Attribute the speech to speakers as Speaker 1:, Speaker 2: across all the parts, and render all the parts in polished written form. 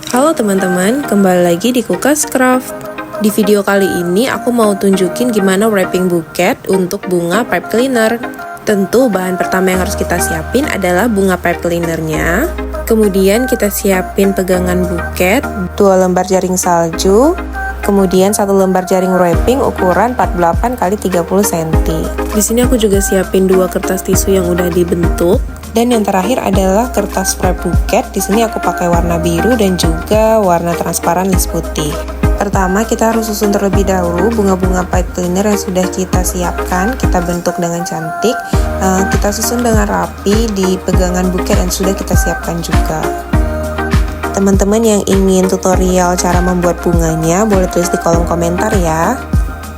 Speaker 1: Halo teman-teman, kembali lagi di Kukas Craft. Di video kali ini aku mau tunjukin gimana wrapping buket untuk bunga pipe cleaner. Tentu bahan pertama yang harus kita siapin adalah bunga pipe cleanernya. Kemudian kita siapin pegangan buket, 2 lembar jaring salju, kemudian 1 lembar jaring wrapping ukuran 48 x 30 cm. Di sini aku juga siapin 2 kertas tisu yang udah dibentuk. Dan yang terakhir adalah kertas wrap buket. Di sini aku pakai warna biru dan juga warna transparan list putih. Pertama, kita harus susun terlebih dahulu bunga-bunga pipe cleaner yang sudah kita siapkan. Kita bentuk dengan cantik. Kita susun dengan rapi di pegangan buket yang sudah kita siapkan juga. Teman-teman yang ingin tutorial cara membuat bunganya, boleh tulis di kolom komentar ya.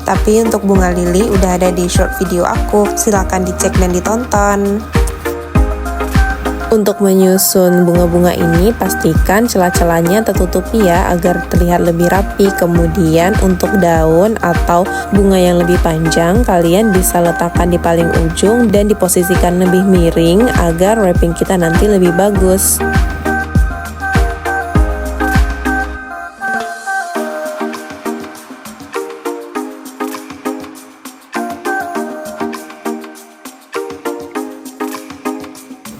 Speaker 1: Tapi untuk bunga lili udah ada di short video aku. Silahkan dicek dan ditonton. Untuk menyusun bunga-bunga ini, pastikan celah-celahnya tertutupi ya, agar terlihat lebih rapi. Kemudian untuk daun atau bunga yang lebih panjang, kalian bisa letakkan di paling ujung dan diposisikan lebih miring agar wrapping kita nanti lebih bagus.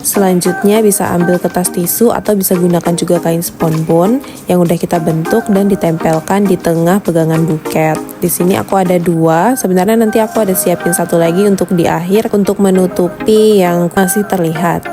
Speaker 1: Selanjutnya bisa ambil kertas tisu atau bisa gunakan juga kain sponbon yang udah kita bentuk dan ditempelkan di tengah pegangan buket. Di sini aku ada 2, sebenarnya nanti aku ada siapin 1 lagi untuk di akhir untuk menutupi yang masih terlihat.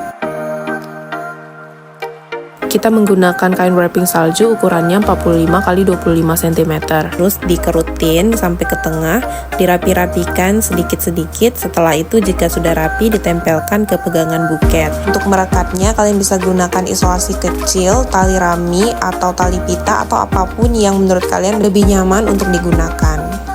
Speaker 1: Kita menggunakan kain wrapping salju ukurannya 45 x 25 cm. Terus dikerutin sampai ke tengah, dirapi-rapikan sedikit-sedikit. Setelah itu jika sudah rapi, ditempelkan ke pegangan buket. Untuk merekatnya kalian bisa gunakan isolasi kecil, tali rami, atau tali pita, atau apapun yang menurut kalian lebih nyaman untuk digunakan.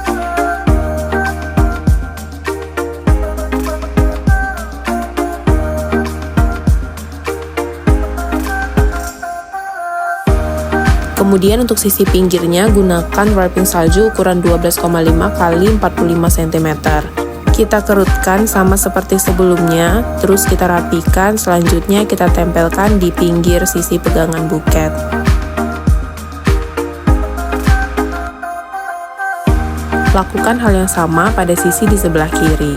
Speaker 1: Kemudian untuk sisi pinggirnya gunakan wrapping salju ukuran 12,5 x 45 cm. Kita kerutkan sama seperti sebelumnya, terus kita rapikan, selanjutnya kita tempelkan di pinggir sisi pegangan buket. Lakukan hal yang sama pada sisi di sebelah kiri.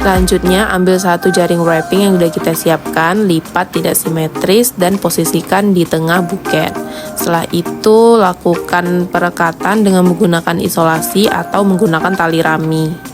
Speaker 1: Selanjutnya, ambil 1 jaring wrapping yang sudah kita siapkan, lipat tidak simetris dan posisikan di tengah buket. Setelah itu, lakukan perekatan dengan menggunakan isolasi atau menggunakan tali rami.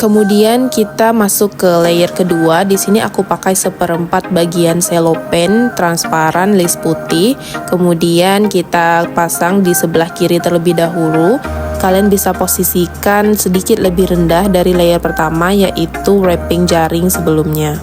Speaker 1: Kemudian kita masuk ke layer kedua. Di sini aku pakai 1/4 bagian selopen transparan list putih. Kemudian kita pasang di sebelah kiri terlebih dahulu. Kalian bisa posisikan sedikit lebih rendah dari layer pertama, yaitu wrapping jaring sebelumnya.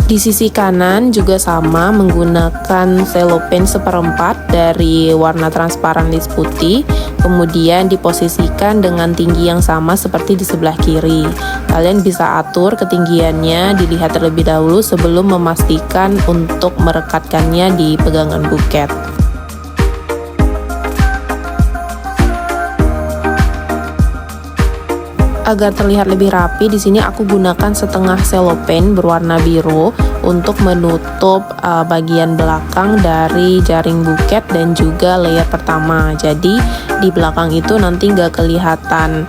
Speaker 1: Di sisi kanan juga sama, menggunakan selopen 1/4 dari warna transparan list putih, kemudian diposisikan dengan tinggi yang sama seperti di sebelah kiri. Kalian bisa atur ketinggiannya, dilihat terlebih dahulu sebelum memastikan untuk merekatkannya di pegangan buket. Agar terlihat lebih rapi, di sini aku gunakan setengah selopen berwarna biru untuk menutup bagian belakang dari jaring buket dan juga layer pertama. Jadi di belakang itu nanti nggak kelihatan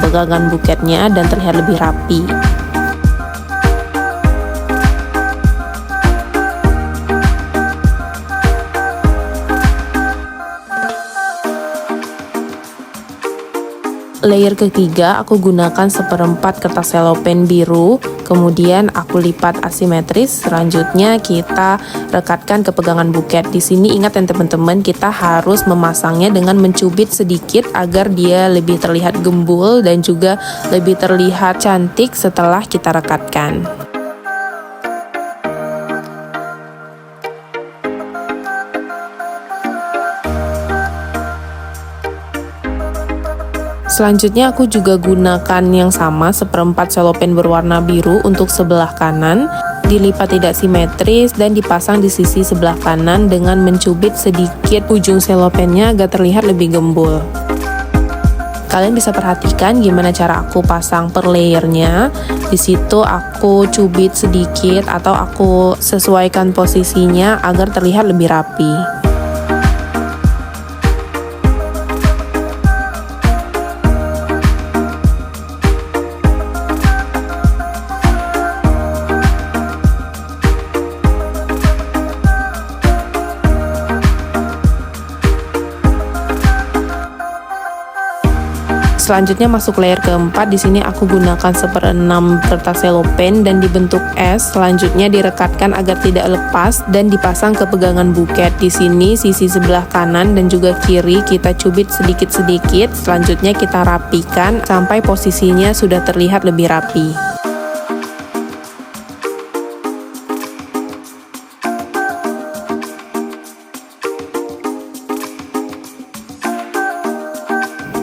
Speaker 1: pegangan buketnya dan terlihat lebih rapi. Layer ketiga aku gunakan 1/4 kertas selopen biru, kemudian aku lipat asimetris. Selanjutnya kita rekatkan ke pegangan buket. Di sini ingat ya teman-teman, kita harus memasangnya dengan mencubit sedikit agar dia lebih terlihat gembul dan juga lebih terlihat cantik setelah kita rekatkan. Selanjutnya aku juga gunakan yang sama, seperempat selopen berwarna biru untuk sebelah kanan, dilipat tidak simetris dan dipasang di sisi sebelah kanan dengan mencubit sedikit ujung selopennya agar terlihat lebih gembul. Kalian bisa perhatikan gimana cara aku pasang per layernya. Di situ aku cubit sedikit atau aku sesuaikan posisinya agar terlihat lebih rapi. Selanjutnya masuk layer keempat. Di sini aku gunakan 1/6 kertas selopen dan dibentuk S. Selanjutnya direkatkan agar tidak lepas dan dipasang ke pegangan buket. Di sini sisi sebelah kanan dan juga kiri kita cubit sedikit-sedikit. Selanjutnya kita rapikan sampai posisinya sudah terlihat lebih rapi.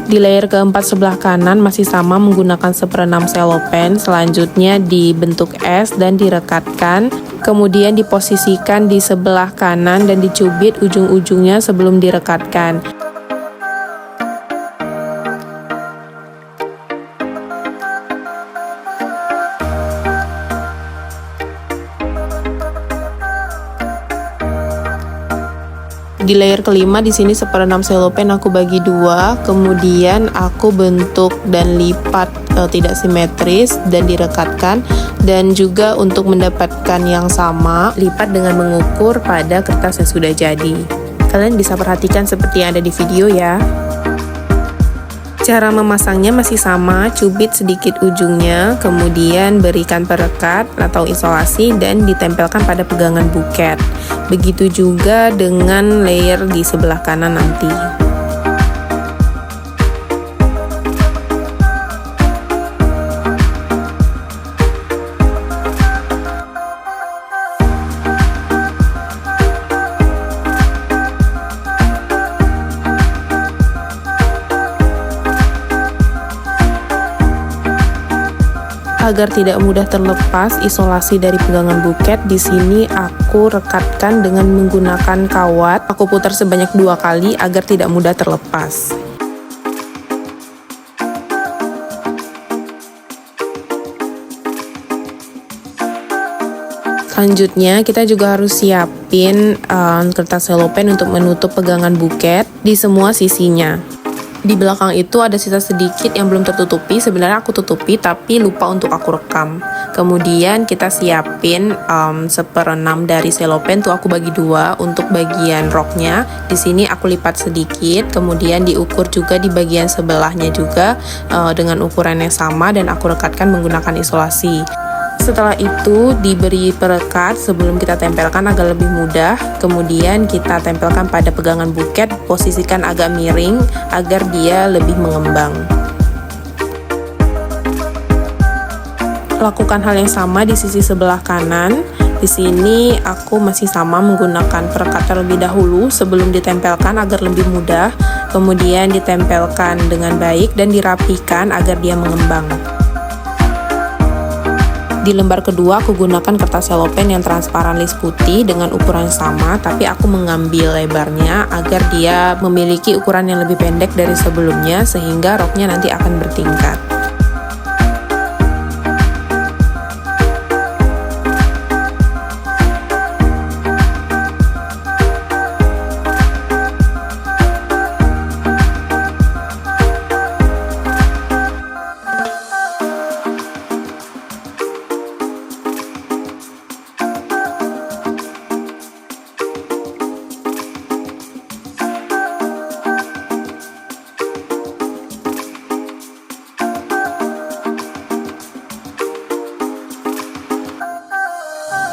Speaker 1: Di layer keempat sebelah kanan masih sama menggunakan 1/6 selopen. Selanjutnya dibentuk S dan direkatkan. Kemudian diposisikan di sebelah kanan dan dicubit ujung-ujungnya sebelum direkatkan. Di layer kelima di sini 1/6 selopen aku bagi dua, kemudian aku bentuk dan lipat tidak simetris dan direkatkan, dan juga untuk mendapatkan yang sama lipat dengan mengukur pada kertas yang sudah jadi. Kalian bisa perhatikan seperti yang ada di video ya. Cara memasangnya masih sama, cubit sedikit ujungnya, kemudian berikan perekat atau isolasi dan ditempelkan pada pegangan buket. Begitu juga dengan layer di sebelah kanan nanti. Agar tidak mudah terlepas isolasi dari pegangan buket, di sini aku rekatkan dengan menggunakan kawat. Aku putar sebanyak 2 kali agar tidak mudah terlepas. Selanjutnya kita juga harus siapin kertas selopen untuk menutup pegangan buket di semua sisinya. Di belakang itu ada sisa sedikit yang belum tertutupi. Sebenarnya aku tutupi tapi lupa untuk aku rekam. Kemudian kita siapin 1/6 dari selopen tuh aku bagi dua untuk bagian roknya. Di sini aku lipat sedikit, kemudian diukur juga di bagian sebelahnya juga dengan ukuran yang sama dan aku rekatkan menggunakan isolasi. Setelah itu diberi perekat sebelum kita tempelkan agar lebih mudah. Kemudian kita tempelkan pada pegangan buket, posisikan agak miring agar dia lebih mengembang. Lakukan hal yang sama di sisi sebelah kanan. Di sini aku masih sama menggunakan perekat terlebih dahulu sebelum ditempelkan agar lebih mudah. Kemudian ditempelkan dengan baik dan dirapikan agar dia mengembang. Di lembar kedua aku gunakan kertas selopen yang transparan list putih dengan ukuran sama, tapi aku mengambil lebarnya agar dia memiliki ukuran yang lebih pendek dari sebelumnya sehingga roknya nanti akan bertingkat.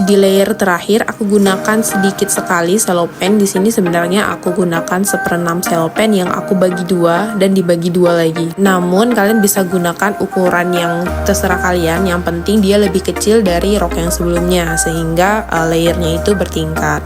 Speaker 1: Di layer terakhir aku gunakan sedikit sekali selopen. Di sini sebenarnya aku gunakan 1/6 selopen yang aku bagi dua dan dibagi dua lagi. Namun kalian bisa gunakan ukuran yang terserah kalian. Yang penting dia lebih kecil dari rok yang sebelumnya sehingga layernya itu bertingkat.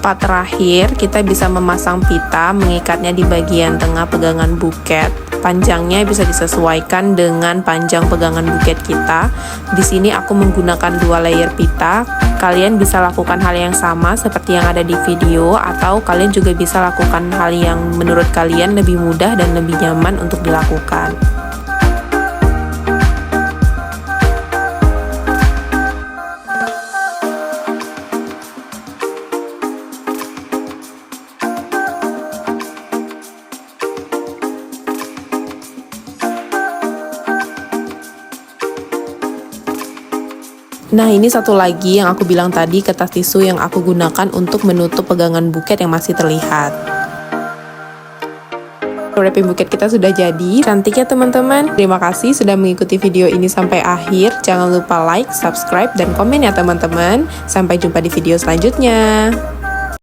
Speaker 1: Part terakhir, kita bisa memasang pita, mengikatnya di bagian tengah pegangan buket. Panjangnya bisa disesuaikan dengan panjang pegangan buket kita. Di sini aku menggunakan 2 layer pita. Kalian bisa lakukan hal yang sama seperti yang ada di video, atau kalian juga bisa lakukan hal yang menurut kalian lebih mudah dan lebih nyaman untuk dilakukan. Nah, ini satu lagi yang aku bilang tadi, kertas tisu yang aku gunakan untuk menutup pegangan buket yang masih terlihat. Wrapping buket kita sudah jadi, cantik ya teman-teman. Terima kasih sudah mengikuti video ini sampai akhir. Jangan lupa like, subscribe, dan komen ya teman-teman. Sampai jumpa di video selanjutnya.